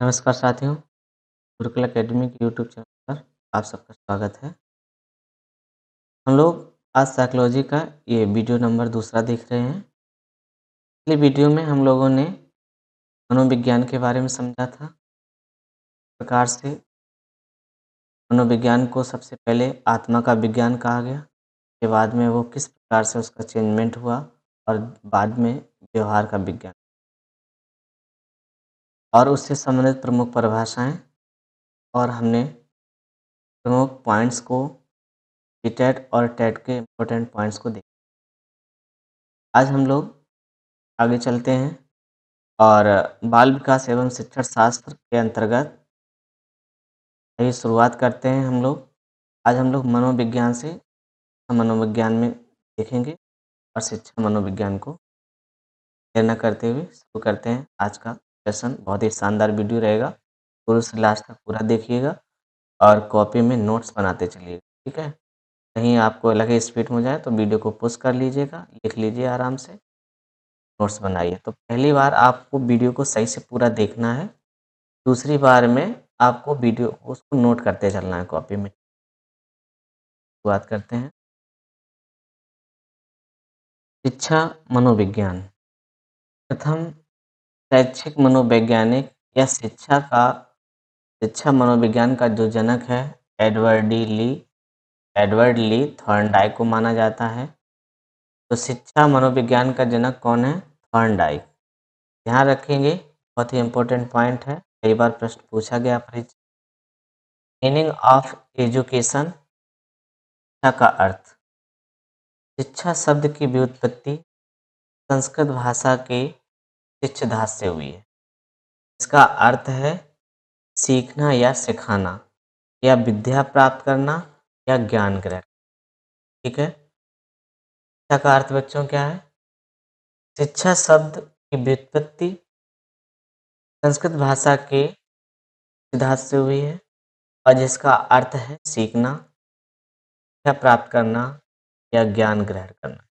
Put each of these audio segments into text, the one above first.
नमस्कार साथियों, गुरुकुल एकेडमी के यूट्यूब चैनल पर आप सबका स्वागत है। हम लोग आज साइकोलॉजी का ये वीडियो नंबर दूसरा देख रहे हैं। पिछले वीडियो में हम लोगों ने मनोविज्ञान के बारे में समझा था। इस प्रकार से मनोविज्ञान को सबसे पहले आत्मा का विज्ञान कहा गया, के बाद में वो किस प्रकार से उसका चेंजमेंट हुआ और बाद में व्यवहार का विज्ञान और उससे संबंधित प्रमुख परिभाषाएँ और हमने प्रमुख पॉइंट्स को टेट और टेट के इम्पोर्टेंट पॉइंट्स को देखा। आज हम लोग आगे चलते हैं और बाल विकास एवं शिक्षण शास्त्र के अंतर्गत ये शुरुआत करते हैं हम लोग। आज हम लोग मनोविज्ञान से मनोविज्ञान में देखेंगे और शिक्षा मनोविज्ञान को देर न करते हुए शुरू करते हैं। आज का सेशन बहुत ही शानदार वीडियो रहेगा, शुरू से लास्ट तक पूरा देखिएगा और कॉपी में नोट्स बनाते चलिएगा, ठीक है। कहीं आपको लगे स्पीड में हो जाए तो वीडियो को पॉज कर लीजिएगा, लिख लीजिए आराम से, नोट्स बनाइए। तो पहली बार आपको वीडियो को सही से पूरा देखना है, दूसरी बार में आपको वीडियो उसको नोट करते चलना है कॉपी में। शुरुआत करते हैं। शिक्षा मनोविज्ञान। प्रथम शैक्षिक मनोवैज्ञानिक या शिक्षा मनोविज्ञान का जो जनक है एडवर्ड ली थॉर्नडाइक को माना जाता है। तो शिक्षा मनोविज्ञान का जनक कौन है? थॉर्नडाइक। ध्यान रखेंगे, बहुत ही इंपॉर्टेंट पॉइंट है, कई बार प्रश्न पूछा गया परीक्षा। मीनिंग ऑफ एजुकेशन, शिक्षा का अर्थ। शिक्षा शब्द की व्युत्पत्ति संस्कृत भाषा के शिक्षधात से हुई है। इसका अर्थ है सीखना या सिखाना या विद्या प्राप्त करना या ज्ञान ग्रहण, ठीक है। शिक्षा का अर्थ बच्चों क्या है? शिक्षा शब्द की व्युत्पत्ति संस्कृत भाषा के सिद्धांत से हुई है और जिसका अर्थ है सीखना, शिक्षा प्राप्त करना या ज्ञान ग्रहण करना।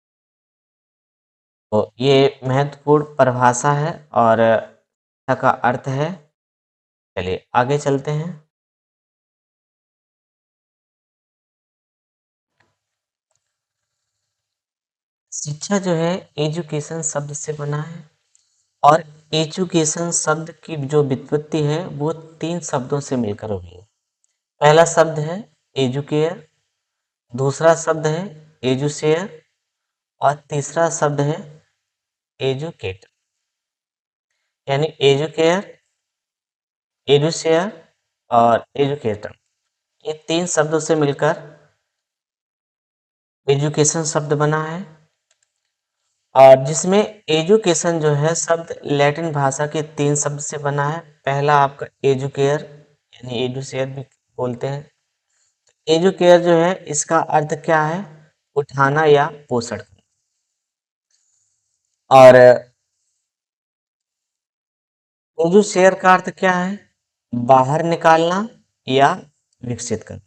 तो ये महत्वपूर्ण परिभाषा है और शिक्षा का अर्थ है। चलिए आगे चलते हैं। शिक्षा जो है एजुकेशन शब्द से बना है और एजुकेशन शब्द की जो व्युत्पत्ति है वो 3 शब्दों से मिलकर हुई है। पहला शब्द है एजुकेयर, दूसरा शब्द है एजुशेयर और तीसरा शब्द है एजुकेटर। यानी एजुकेयर, एजुशेयर और एजुकेटर, ये 3 शब्दों से मिलकर एजुकेशन शब्द बना है और जिसमें एजुकेशन जो है शब्द लैटिन भाषा के 3 शब्द से बना है। पहला आपका एजुकेयर यानी एजुशेयर भी बोलते हैं। एजुकेयर जो है इसका अर्थ क्या है? उठाना या पोषण। और एजुशेयर का अर्थ क्या है? बाहर निकालना या विकसित करना।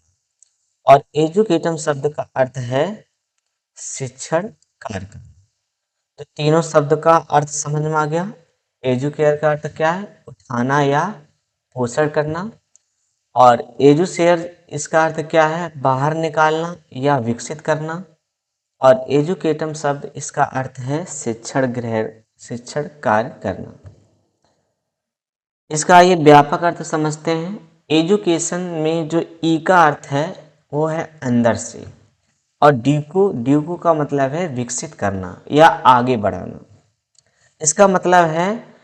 और एजुकेटम शब्द का अर्थ है शिक्षण कार्य करना। तो तीनों शब्द का अर्थ समझ में आ गया। एजुकेयर का अर्थ क्या है? उठाना या पोषण करना। और एजुशेयर इसका अर्थ क्या है? बाहर निकालना या विकसित करना। और एजुकेटम शब्द इसका अर्थ है शिक्षण कार्य करना। इसका ये व्यापक अर्थ समझते हैं। एजुकेशन में जो ई का अर्थ है वो है अंदर से और ड्यूको का मतलब है विकसित करना या आगे बढ़ाना। इसका मतलब है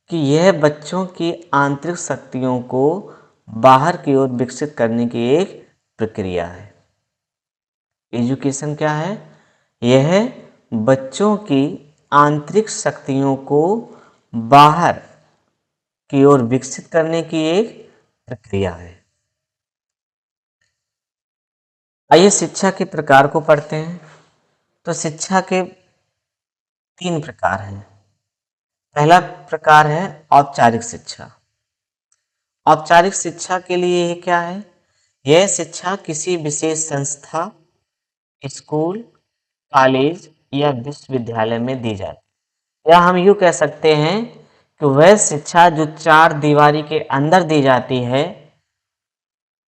कि यह बच्चों की आंतरिक शक्तियों को बाहर की ओर विकसित करने की एक प्रक्रिया है। एजुकेशन क्या है? यह बच्चों की आंतरिक शक्तियों को बाहर की ओर विकसित करने की एक प्रक्रिया है। आइए शिक्षा के प्रकार को पढ़ते हैं। तो शिक्षा के 3 प्रकार हैं। पहला प्रकार है औपचारिक शिक्षा। औपचारिक शिक्षा के लिए ये क्या है? यह शिक्षा किसी विशेष संस्था, स्कूल, कॉलेज या विश्वविद्यालय में दी जाती है। या हम यूँ कह सकते हैं कि वह शिक्षा जो चार दीवारी के अंदर दी जाती है,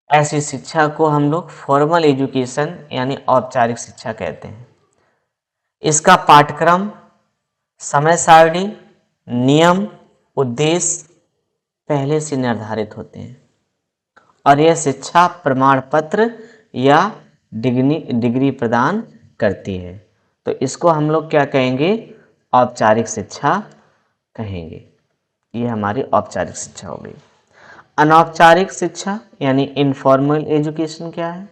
ऐसी शिक्षा को हम लोग फॉर्मल एजुकेशन यानी औपचारिक शिक्षा कहते हैं। इसका पाठ्यक्रम, समय सारणी, नियम, उद्देश्य पहले से निर्धारित होते हैं और यह शिक्षा प्रमाण पत्र या डिग्री प्रदान करती है। तो इसको हम लोग क्या कहेंगे? औपचारिक शिक्षा कहेंगे। ये हमारी औपचारिक शिक्षा हो गई। अनौपचारिक शिक्षा यानी इनफॉर्मल एजुकेशन क्या है?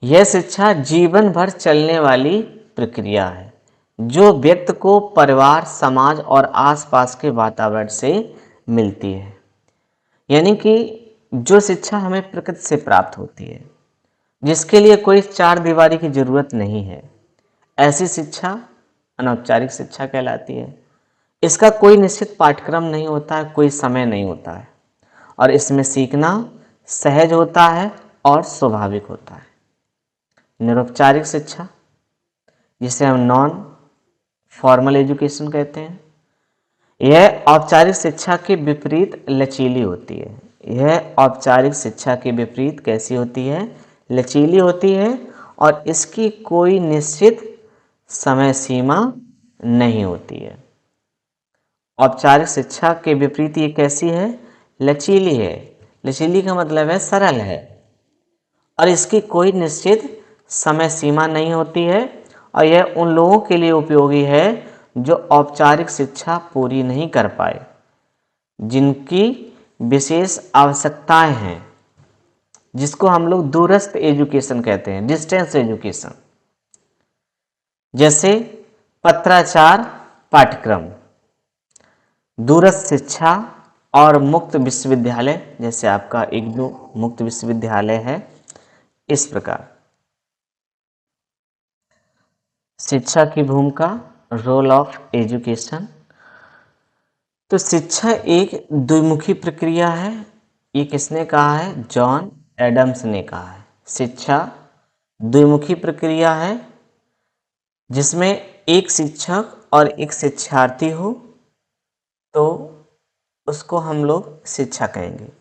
यह शिक्षा जीवन भर चलने वाली प्रक्रिया है जो व्यक्ति को परिवार, समाज और आसपास के वातावरण से मिलती है। यानी कि जो शिक्षा हमें प्रकृति से प्राप्त होती है, जिसके लिए कोई चार दीवारी की जरूरत नहीं है, ऐसी शिक्षा अनौपचारिक शिक्षा कहलाती है। इसका कोई निश्चित पाठ्यक्रम नहीं होता है, कोई समय नहीं होता है और इसमें सीखना सहज होता है और स्वाभाविक होता है। निरौपचारिक शिक्षा, जिसे हम नॉन फॉर्मल एजुकेशन कहते हैं, यह औपचारिक शिक्षा के विपरीत लचीली होती है। यह औपचारिक शिक्षा के विपरीत कैसी होती है? लचीली होती है और इसकी कोई निश्चित समय सीमा नहीं होती है। औपचारिक शिक्षा के विपरीत ये कैसी है? लचीली है। लचीली का मतलब है सरल है और इसकी कोई निश्चित समय सीमा नहीं होती है और यह उन लोगों के लिए उपयोगी है जो औपचारिक शिक्षा पूरी नहीं कर पाए, जिनकी विशेष आवश्यकताएं हैं, जिसको हम लोग दूरस्थ एजुकेशन कहते हैं, डिस्टेंस एजुकेशन। जैसे पत्राचार पाठ्यक्रम, दूरस्थ शिक्षा और मुक्त विश्वविद्यालय, जैसे आपका इग्नू मुक्त विश्वविद्यालय है। इस प्रकार शिक्षा की भूमिका, रोल ऑफ एजुकेशन। तो शिक्षा एक द्विमुखी प्रक्रिया है। ये किसने कहा है? जॉन एडम्स ने कहा है। शिक्षा द्विमुखी प्रक्रिया है जिसमें एक शिक्षक और एक शिक्षार्थी हो तो उसको हम लोग शिक्षा कहेंगे।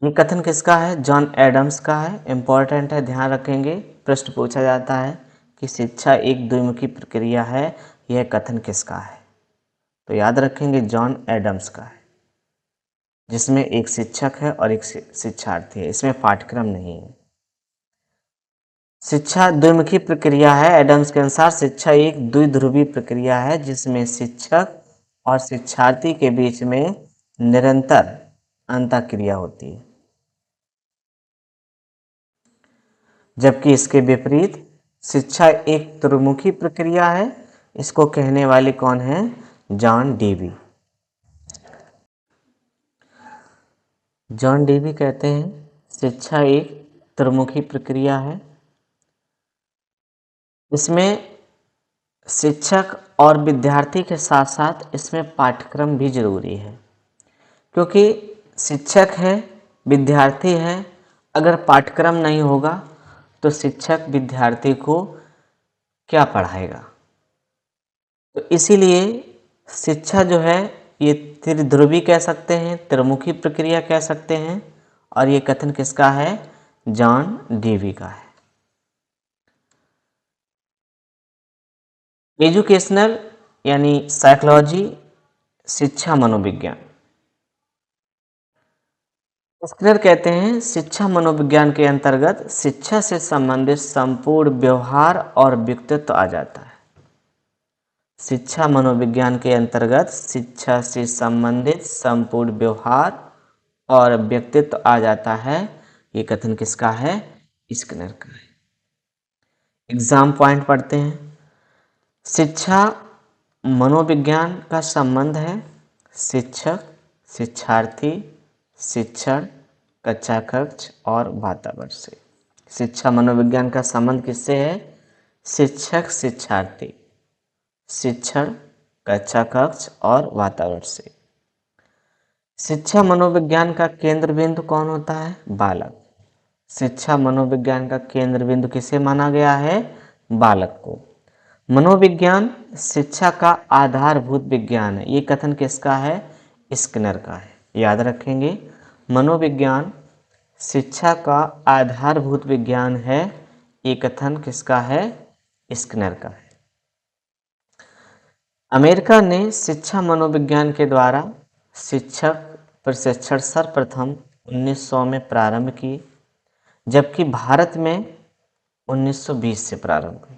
ये कथन किसका है? जॉन एडम्स का है। इंपॉर्टेंट है, ध्यान रखेंगे, प्रश्न पूछा जाता है कि शिक्षा एक द्विमुखी प्रक्रिया है, यह कथन किसका है? तो याद रखेंगे जॉन एडम्स का है, जिसमें एक शिक्षक है और एक शिक्षार्थी है। इसमें पाठ्यक्रम नहीं है। शिक्षा द्विमुखी प्रक्रिया है। एडम्स के अनुसार शिक्षा एक द्विध्रुवी प्रक्रिया है जिसमें शिक्षक और शिक्षार्थी के बीच में निरंतर अंतःक्रिया होती है, जबकि इसके विपरीत शिक्षा एक त्रिमुखी प्रक्रिया है। इसको कहने वाले कौन है? John Dewey. जॉन डेवी कहते हैं शिक्षा एक त्रिमुखी प्रक्रिया है। इसमें शिक्षक और विद्यार्थी के साथ साथ इसमें पाठ्यक्रम भी जरूरी है, क्योंकि शिक्षक है, विद्यार्थी है, अगर पाठ्यक्रम नहीं होगा तो शिक्षक विद्यार्थी को क्या पढ़ाएगा? तो इसीलिए शिक्षा जो है ये त्रिध्रुवी कह सकते हैं, त्रिमुखी प्रक्रिया कह सकते हैं और ये कथन किसका है? जॉन डेवी का है। एजुकेशनल यानी साइकोलॉजी, शिक्षा मनोविज्ञान। स्किनर कहते हैं शिक्षा मनोविज्ञान के अंतर्गत शिक्षा से संबंधित संपूर्ण व्यवहार और व्यक्तित्व आ जाता है। शिक्षा मनोविज्ञान के अंतर्गत शिक्षा से संबंधित संपूर्ण व्यवहार और व्यक्तित्व आ जाता है। ये कथन किसका है? स्किनर का है। एग्जाम पॉइंट पढ़ते हैं। शिक्षा मनोविज्ञान का संबंध है शिक्षक, शिक्षार्थी, शिक्षण, कक्षा कक्ष और वातावरण से। शिक्षा मनोविज्ञान का संबंध किससे है? शिक्षक, शिक्षार्थी, शिक्षण, कक्षा कक्ष और वातावरण से। शिक्षा मनोविज्ञान का केंद्र बिंदु कौन होता है? बालक। शिक्षा मनोविज्ञान का केंद्र बिंदु किसे माना गया है? बालक को। मनोविज्ञान शिक्षा का आधारभूत विज्ञान है, ये कथन किसका है? स्किनर का है। याद रखेंगे, मनोविज्ञान शिक्षा का आधारभूत विज्ञान है, ये कथन किसका है? स्किनर का है। अमेरिका ने शिक्षा मनोविज्ञान के द्वारा शिक्षक प्रशिक्षण सर्वप्रथम 1900 में प्रारंभ की, जबकि भारत में 1920 से प्रारंभ हुई।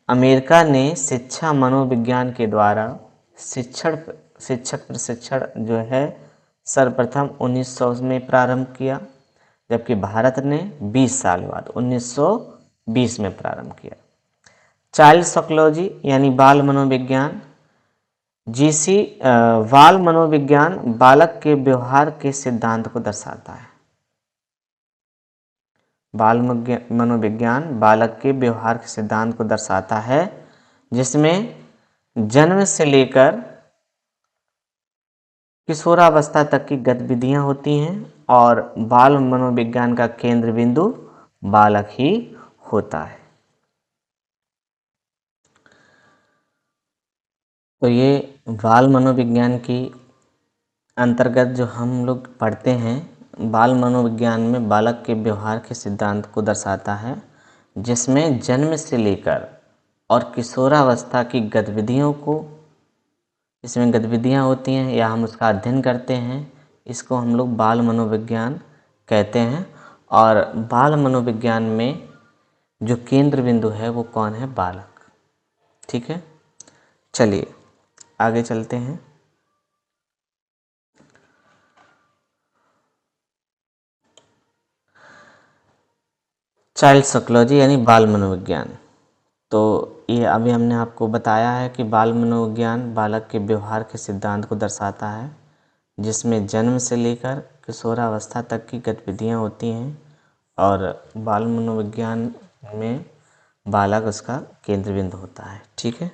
अमेरिका ने शिक्षा मनोविज्ञान के द्वारा शिक्षक प्रशिक्षण जो है सर्वप्रथम 1900 में प्रारंभ किया, जबकि भारत ने 20 साल बाद 1920 में प्रारंभ किया। चाइल्ड साइकोलॉजी यानी बाल मनोविज्ञान, बाल मनोविज्ञान बालक के व्यवहार के सिद्धांत को दर्शाता है। बाल मनोविज्ञान बालक के व्यवहार के सिद्धांत को दर्शाता है, जिसमें जन्म से लेकर किशोरावस्था तक की गतिविधियां होती हैं और बाल मनोविज्ञान का केंद्र बिंदु बालक ही होता है। तो ये बाल मनोविज्ञान की अंतर्गत जो हम लोग पढ़ते हैं, बाल मनोविज्ञान में बालक के व्यवहार के सिद्धांत को दर्शाता है, जिसमें जन्म से लेकर और किशोरावस्था की गतिविधियों को, इसमें गतिविधियां होती हैं या हम उसका अध्ययन करते हैं, इसको हम लोग बाल मनोविज्ञान कहते हैं। और बाल मनोविज्ञान में जो केंद्र बिंदु है वो कौन है? बालक। ठीक है, चलिए आगे चलते हैं। चाइल्ड साइकोलॉजी यानी बाल मनोविज्ञान। तो ये अभी हमने आपको बताया है कि बाल मनोविज्ञान बालक के व्यवहार के सिद्धांत को दर्शाता है, जिसमें जन्म से लेकर किशोरावस्था तक की गतिविधियां होती हैं और बाल मनोविज्ञान में बालक उसका केंद्र बिंदु होता है। ठीक है,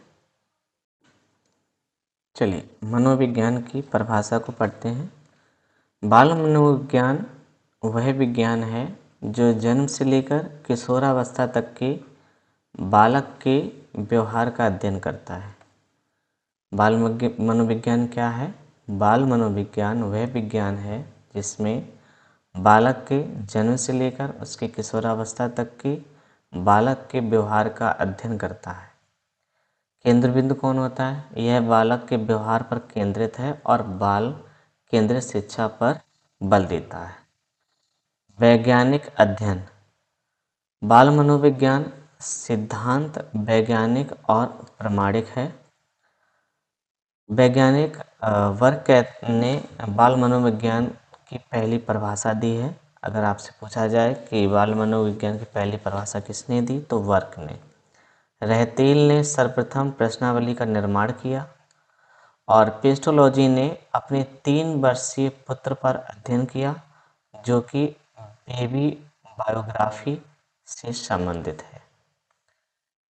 चलिए मनोविज्ञान की परिभाषा को पढ़ते हैं। बाल मनोविज्ञान वह विज्ञान है जो जन्म से लेकर किशोरावस्था तक के बालक के व्यवहार का अध्ययन करता है। बाल मनोविज्ञान क्या है? बाल मनोविज्ञान वह विज्ञान है जिसमें बालक के जन्म से लेकर उसके किशोरावस्था तक के बालक के व्यवहार का अध्ययन करता है। केंद्र बिंदु कौन होता है? यह बालक के व्यवहार पर केंद्रित है और बाल केंद्रित शिक्षा पर बल देता है। वैज्ञानिक अध्ययन। बाल मनोविज्ञान सिद्धांत वैज्ञानिक और प्रमाणिक है। वैज्ञानिक वर्ग ने बाल मनोविज्ञान की पहली परिभाषा दी है। अगर आपसे पूछा जाए कि बाल मनोविज्ञान की पहली परिभाषा किसने दी, तो वर्ग ने। रहतील ने सर्वप्रथम प्रश्नावली का निर्माण किया और पेस्टोलॉजी ने अपने 3 वर्षीय पुत्र पर अध्ययन किया, जो कि बेबी बायोग्राफी से संबंधित है।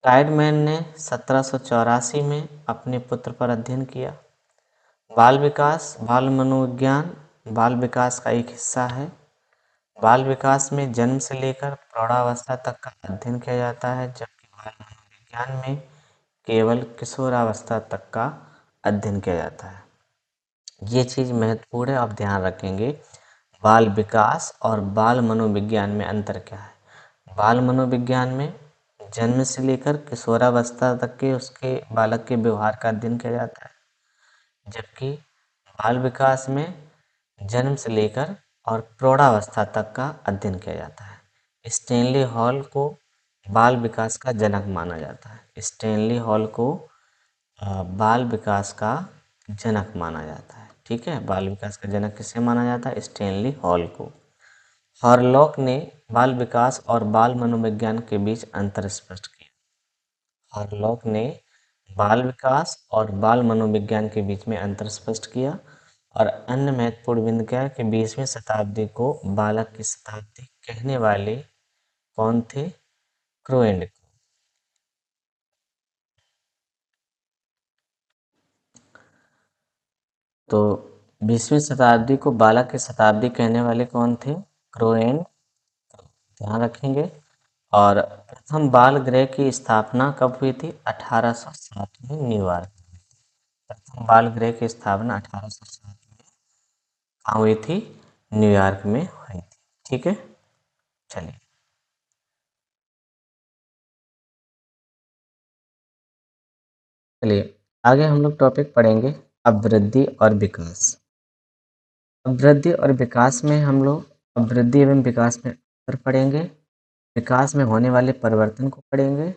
टाइडमैन ने 1784 में अपने पुत्र पर अध्ययन किया। बाल विकास बाल मनोविज्ञान बाल विकास का एक हिस्सा है। बाल विकास में जन्म से लेकर प्रौढ़ावस्था तक का अध्ययन किया जाता है, जबकि बाल मनोविज्ञान में केवल किशोरावस्था तक का अध्ययन किया जाता है। ये चीज़ महत्वपूर्ण है, आप ध्यान रखेंगे। बाल विकास और बाल मनोविज्ञान में अंतर क्या है? बाल मनोविज्ञान में जन्म से लेकर किशोरावस्था तक के उसके बालक के व्यवहार का अध्ययन किया जाता है, जबकि बाल विकास में जन्म से लेकर और प्रौढ़ावस्था तक का अध्ययन किया जाता है। स्टैनली हॉल को बाल विकास का जनक माना जाता है। स्टैनली हॉल को बाल विकास का जनक माना जाता है। ठीक है, बाल विकास का जनक किसे माना जाता है? स्टैनली हॉल को। हॉरलॉक ने बाल विकास और बाल मनोविज्ञान के बीच अंतर स्पष्ट किया। हॉरलॉक ने बाल विकास और बाल मनोविज्ञान के बीच में अंतर स्पष्ट किया। और अन्य महत्वपूर्ण बिंदु क्या है कि 20वीं शताब्दी को बालक की शताब्दी कहने वाले कौन थे? क्रोएंड। तो 20वीं शताब्दी को बालक की शताब्दी कहने वाले कौन थे? क्रोएंड। ध्यान रखेंगे, और प्रथम बाल गृह की स्थापना कब हुई थी? 1807 में न्यूयॉर्क। प्रथम बाल गृह की स्थापना 1807 में कहाँ हुई थी? न्यूयॉर्क में हुई थी। ठीक है, चलिए चलिए आगे हम लोग टॉपिक पढ़ेंगे अभिवृद्धि और विकास। अभिवृद्धि और विकास में हम लोग अभिवृद्धि एवं विकास में अंतर पढ़ेंगे, विकास में होने वाले परिवर्तन को पढ़ेंगे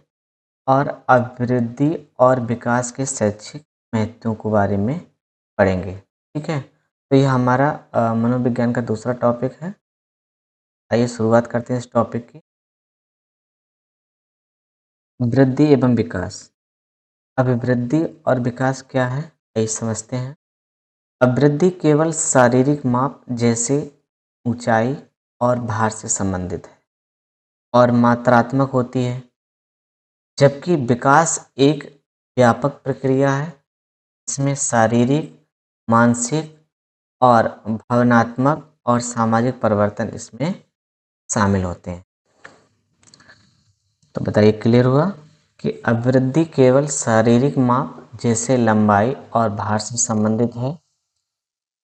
और अभिवृद्धि और विकास के शैक्षिक महत्वों के बारे में पढ़ेंगे। ठीक है, तो ये हमारा मनोविज्ञान का दूसरा टॉपिक है। आइए शुरुआत करते हैं इस टॉपिक की। वृद्धि एवं विकास। अभिवृद्धि और विकास क्या है, आइए समझते हैं। अभिवृद्धि केवल शारीरिक माप जैसे ऊंचाई और भार से संबंधित है और मात्रात्मक होती है, जबकि विकास एक व्यापक प्रक्रिया है। इसमें शारीरिक, मानसिक और भावनात्मक और सामाजिक परिवर्तन इसमें शामिल होते हैं। तो बताइए, क्लियर हुआ कि अभिवृद्धि केवल शारीरिक माप जैसे लंबाई और भार से संबंधित है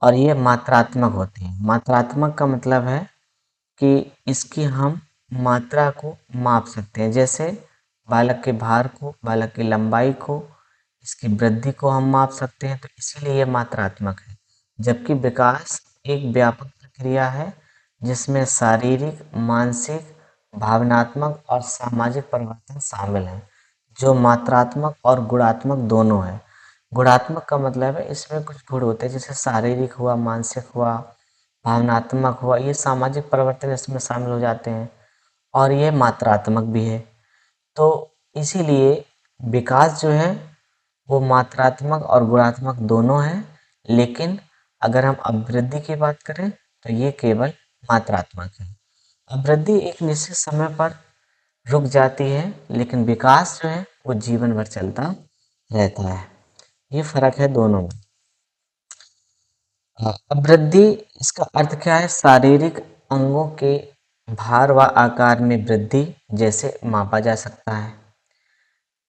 और ये मात्रात्मक होती है। मात्रात्मक का मतलब है कि इसकी हम मात्रा को माप सकते हैं, जैसे बालक के भार को, बालक की लंबाई को, इसकी वृद्धि को हम माप सकते हैं, तो इसीलिए ये मात्रात्मक है। जबकि विकास एक व्यापक प्रक्रिया है जिसमें शारीरिक, मानसिक, भावनात्मक और सामाजिक परिवर्तन शामिल हैं, जो मात्रात्मक और गुणात्मक दोनों है। गुणात्मक का मतलब है इसमें कुछ गुण होते हैं, जैसे शारीरिक हुआ, मानसिक हुआ, भावनात्मक हुआ, ये सामाजिक परिवर्तन इसमें शामिल हो जाते हैं और ये मात्रात्मक भी है। तो इसीलिए विकास जो है वो मात्रात्मक और गुणात्मक दोनों है, लेकिन अगर हम अभिवृद्धि की बात करें तो ये केवल मात्रात्मक है। अभिवृद्धि एक निश्चित समय पर रुक जाती है, लेकिन विकास जो है वो जीवन भर चलता रहता है। ये फर्क है दोनों में। अभिवृद्धि, इसका अर्थ क्या है? शारीरिक अंगों के भार व आकार में वृद्धि जैसे मापा जा सकता है।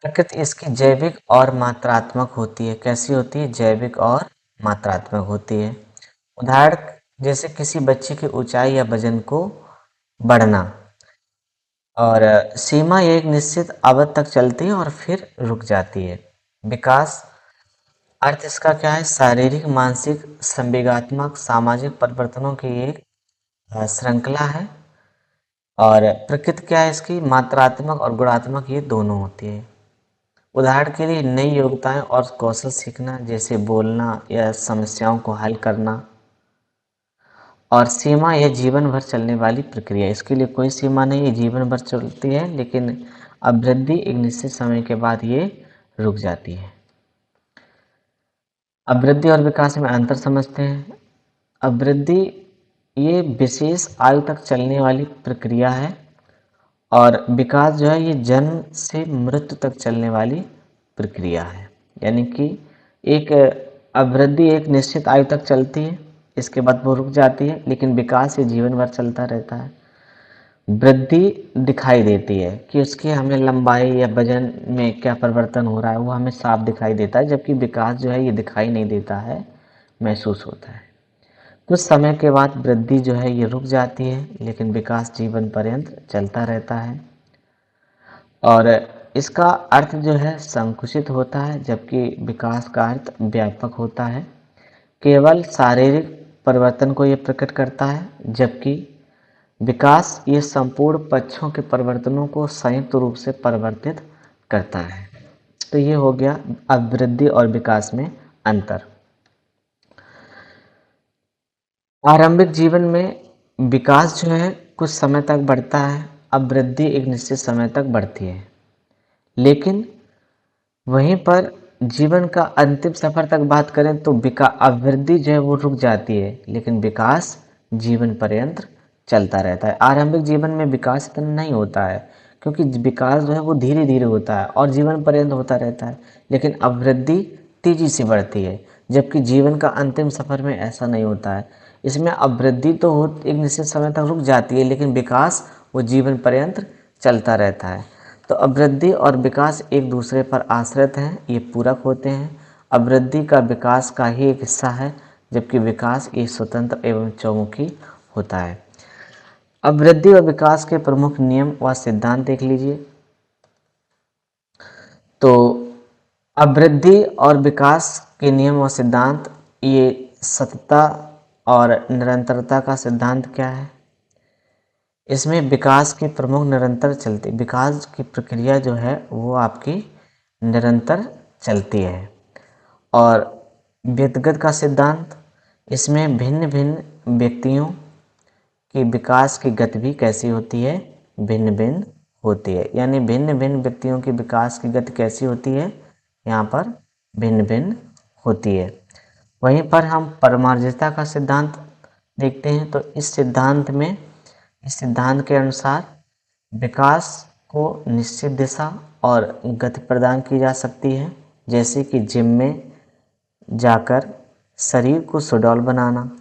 प्रकृति इसकी जैविक और मात्रात्मक होती है। कैसी होती है? जैविक और मात्रात्मक होती है। उदाहरण जैसे किसी बच्चे की ऊंचाई या वजन को बढ़ना। और सीमा एक निश्चित अवधि तक चलती है और फिर रुक जाती है। विकास अर्थ इसका क्या है? शारीरिक, मानसिक, संवेगात्मक, सामाजिक परिवर्तनों की एक श्रृंखला है। और प्रकृति क्या है इसकी? मात्रात्मक और गुणात्मक, ये दोनों होती है। उदाहरण के लिए नई योग्यताएं और कौशल सीखना, जैसे बोलना या समस्याओं को हल करना। और सीमा यह जीवन भर चलने वाली प्रक्रिया, इसके लिए कोई सीमा नहीं, ये जीवन भर चलती है, लेकिन अभिवृद्धि एक निश्चित समय के बाद ये रुक जाती है। अभिवृद्धि और विकास में अंतर समझते हैं। अभिवृद्धि ये विशेष आयु तक चलने वाली प्रक्रिया है और विकास जो है ये जन्म से मृत्यु तक चलने वाली प्रक्रिया है। यानी कि एक अभिवृद्धि एक निश्चित आयु तक चलती है, इसके बाद वो रुक जाती है, लेकिन विकास ये जीवन भर चलता रहता है। वृद्धि दिखाई देती है कि उसकी हमें लंबाई या वजन में क्या परिवर्तन हो रहा है, वो हमें साफ दिखाई देता है, जबकि विकास जो है ये दिखाई नहीं देता है, महसूस होता है। कुछ समय के बाद वृद्धि जो है ये रुक जाती है, लेकिन विकास जीवन पर्यंत चलता रहता है। और इसका अर्थ जो है संकुचित होता है, जबकि विकास का अर्थ व्यापक होता है। केवल शारीरिक परिवर्तन को ये प्रकट करता है, जबकि विकास ये संपूर्ण पक्षों के परिवर्तनों को संयुक्त रूप से परिवर्तित करता है। तो ये हो गया अभिवृद्धि और विकास में अंतर। आरंभिक जीवन में विकास जो है कुछ समय तक बढ़ता है, अभिवृद्धि एक निश्चित समय तक बढ़ती है, लेकिन वहीं पर जीवन का अंतिम सफर तक बात करें तो अभिवृद्धि जो है वो रुक जाती है, लेकिन विकास जीवन पर्यंत चलता रहता है। आरंभिक जीवन में विकास इतना नहीं होता है, क्योंकि विकास जो है वो धीरे धीरे होता है और जीवन पर्यंत होता रहता है, लेकिन अभिवृद्धि तेजी से बढ़ती है, जबकि जीवन का अंतिम सफर में ऐसा नहीं होता है। इसमें अभिवृद्धि तो हो एक निश्चित समय तक रुक जाती है, लेकिन विकास वो जीवन पर्यंत चलता रहता है। तो अभिवृद्धि और विकास एक दूसरे पर आश्रित हैं, ये पूरक होते हैं। अभिवृद्धि का विकास का ही एक हिस्सा है, जबकि विकास एक स्वतंत्र एवं चौमुखी होता है। अभिवृद्धि और विकास के प्रमुख नियम व सिद्धांत देख लीजिए। तो अभिवृद्धि और विकास के नियम व सिद्धांत, ये सततता और निरंतरता का सिद्धांत क्या है? इसमें विकास की प्रमुख निरंतर चलती, विकास की प्रक्रिया जो है वो आपकी निरंतर चलती है। और व्यक्तिगत का सिद्धांत, इसमें भिन्न भिन्न व्यक्तियों की विकास की गति भी कैसी होती है? भिन्न भिन्न होती है। यानी भिन्न भिन्न व्यक्तियों की विकास की गति कैसी होती है? यहाँ पर भिन्न भिन्न होती है। वहीं पर हम परमार्जिता का सिद्धांत देखते हैं। तो इस सिद्धांत के अनुसार विकास को निश्चित दिशा और गति प्रदान की जा सकती है, जैसे कि जिम में जाकर शरीर को सुडौल बनाना,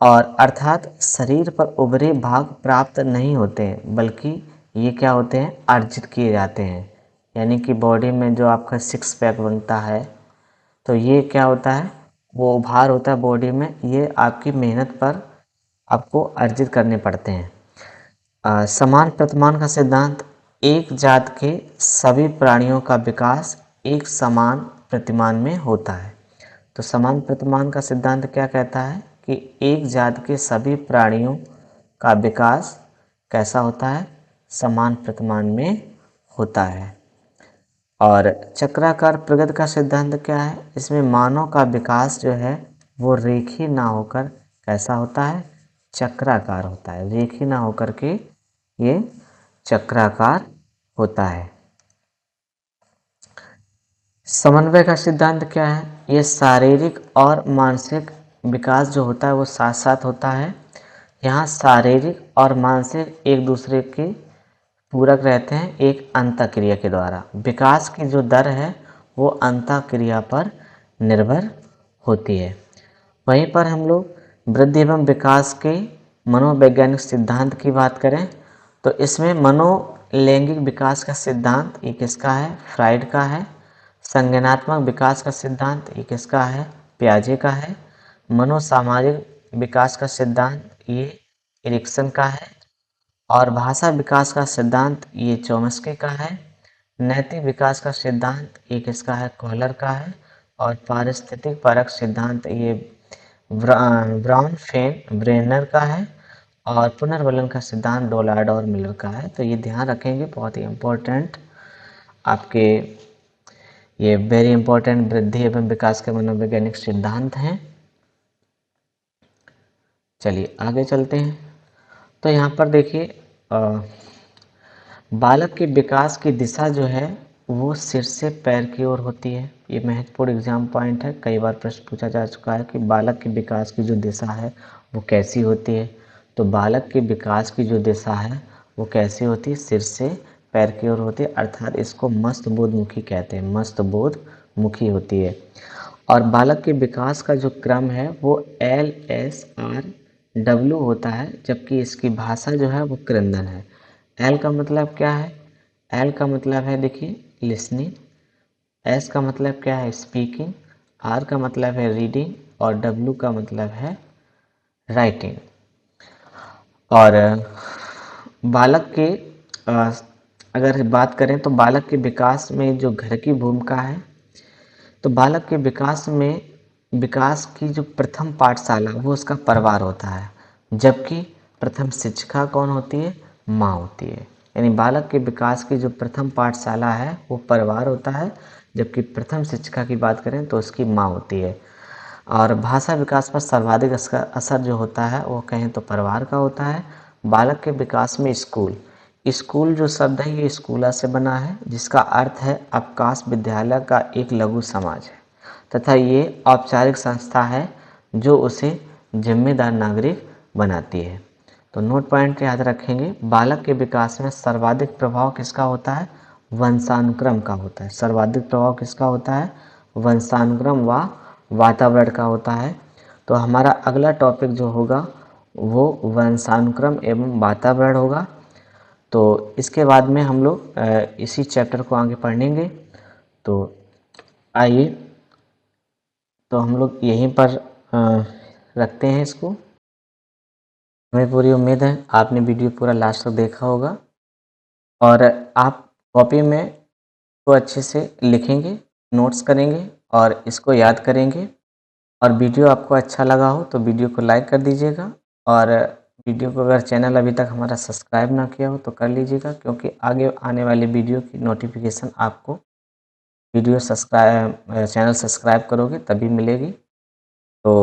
और अर्थात शरीर पर उभरे भाग प्राप्त नहीं होते हैं, बल्कि ये क्या होते हैं? अर्जित किए जाते हैं। यानी कि बॉडी में जो आपका सिक्स पैक बनता है, तो ये क्या होता है? वो उभार होता है बॉडी में, ये आपकी मेहनत पर आपको अर्जित करने पड़ते हैं। समान प्रतिमान का सिद्धांत, एक जात के सभी प्राणियों का विकास एक समान प्रतिमान में होता है। तो समान प्रतिमान का सिद्धांत क्या कहता है? कि एक जात के सभी प्राणियों का विकास कैसा होता है? समान प्रतिमान में होता है। और चक्राकार प्रगति का सिद्धांत क्या है? इसमें मानव का विकास जो है वो रेखीय ना होकर कैसा होता है? चक्राकार होता है। रेखीय ना होकर के ये चक्राकार होता है। समन्वय का सिद्धांत क्या है? ये शारीरिक और मानसिक विकास जो होता है वो साथ साथ होता है। यहाँ शारीरिक और मानसिक एक दूसरे के पूरक रहते हैं एक अंतःक्रिया के द्वारा। विकास की जो दर है वो अंतःक्रिया पर निर्भर होती है। वहीं पर हम लोग वृद्धि एवं विकास के मनोवैज्ञानिक सिद्धांत की बात करें, तो इसमें मनोलैंगिक विकास का सिद्धांत ये किसका है? फ्राइड का है। संज्ञानात्मक विकास का सिद्धांत ये किसका है? पियाजे का है। मनोसामाजिक विकास का सिद्धांत ये एरिक्सन का है। और भाषा विकास का सिद्धांत ये चॉम्स्की का है। नैतिक विकास का सिद्धांत ये किसका है? कॉलर का है। और पारिस्थितिक परक सिद्धांत ये ब्राउन फेन ब्रेनर का है। और पुनर्वलन का सिद्धांत डोलार्ड और मिलर का है। तो ये ध्यान रखेंगे, बहुत ही इम्पोर्टेंट आपके ये वेरी इंपॉर्टेंट वृद्धि एवं विकास के मनोवैज्ञानिक सिद्धांत हैं। चलिए आगे चलते हैं। तो यहाँ पर देखिए बालक के विकास की दिशा जो है वो सिर से पैर की ओर होती है। ये महत्वपूर्ण एग्जाम पॉइंट है, कई बार प्रश्न पूछा जा चुका है कि बालक के विकास की जो दिशा है वो कैसी होती है। तो बालक के विकास की जो दिशा है वो कैसी होती है? सिर से पैर की ओर होती है, अर्थात इसको मस्तबोधमुखी कहते हैं, मस्तबोधमुखी होती है। और बालक के विकास का जो क्रम है वो LSRW होता है, जबकि इसकी भाषा जो है वो क्रंदन है। एल का मतलब क्या है? एल का मतलब है देखिए लिसनिंग, एस का मतलब क्या है? स्पीकिंग, आर का मतलब है रीडिंग, और डब्ल्यू का मतलब है राइटिंग। और बालक के अगर बात करें तो बालक के विकास में जो घर की भूमिका है, तो बालक के विकास की जो प्रथम पाठशाला वो उसका परिवार होता है, जबकि प्रथम शिक्षिका कौन होती है? माँ होती है। यानी बालक के विकास की जो प्रथम पाठशाला है वो परिवार होता है, जबकि प्रथम शिक्षिका की बात करें तो उसकी माँ होती है। और भाषा विकास पर सर्वाधिक असर जो होता है वो कहें तो परिवार का होता है। बालक के विकास में स्कूल जो शब्द है ये स्कूला से बना है, जिसका अर्थ है अवकाश विद्यालय का एक लघु समाज है, तथा ये औपचारिक संस्था है जो उसे जिम्मेदार नागरिक बनाती है। तो नोट पॉइंट याद रखेंगे, बालक के विकास में सर्वाधिक प्रभाव किसका होता है? वंशानुक्रम का होता है। सर्वाधिक प्रभाव किसका होता है? वंशानुक्रम व वातावरण का होता है। तो हमारा अगला टॉपिक जो होगा वो वंशानुक्रम एवं वातावरण होगा। तो इसके बाद में हम लोग इसी चैप्टर को आगे पढ़ेंगे। तो आइए, तो हम लोग यहीं पर रखते हैं इसको। हमें पूरी उम्मीद है आपने वीडियो पूरा लास्ट तक देखा होगा और आप कॉपी में को अच्छे से लिखेंगे, नोट्स करेंगे और इसको याद करेंगे। और वीडियो आपको अच्छा लगा हो तो वीडियो को लाइक कर दीजिएगा और वीडियो को अगर चैनल अभी तक हमारा सब्सक्राइब ना किया हो तो कर लीजिएगा, क्योंकि आगे आने वाली वीडियो की नोटिफिकेशन आपको चैनल सब्सक्राइब करोगे तभी मिलेगी। तो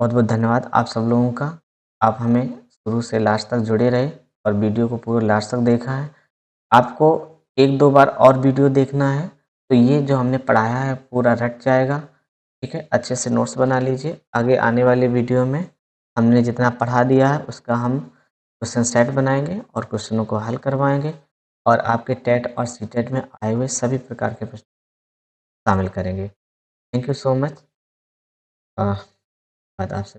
बहुत बहुत धन्यवाद आप सब लोगों का। आप हमें शुरू से लास्ट तक जुड़े रहे और वीडियो को पूरा लास्ट तक देखा है। आपको एक दो बार और वीडियो देखना है तो ये जो हमने पढ़ाया है पूरा रट जाएगा। ठीक है, अच्छे से नोट्स बना लीजिए। आगे आने वाले वीडियो में हमने जितना पढ़ा दिया है उसका हम क्वेश्चन सेट बनाएंगे और क्वेश्चनों को हल करवाएंगे और आपके टेट और सीटेट में आए हुए सभी प्रकार के प्रश्न शामिल करेंगे। Thank you so much. बात आपसे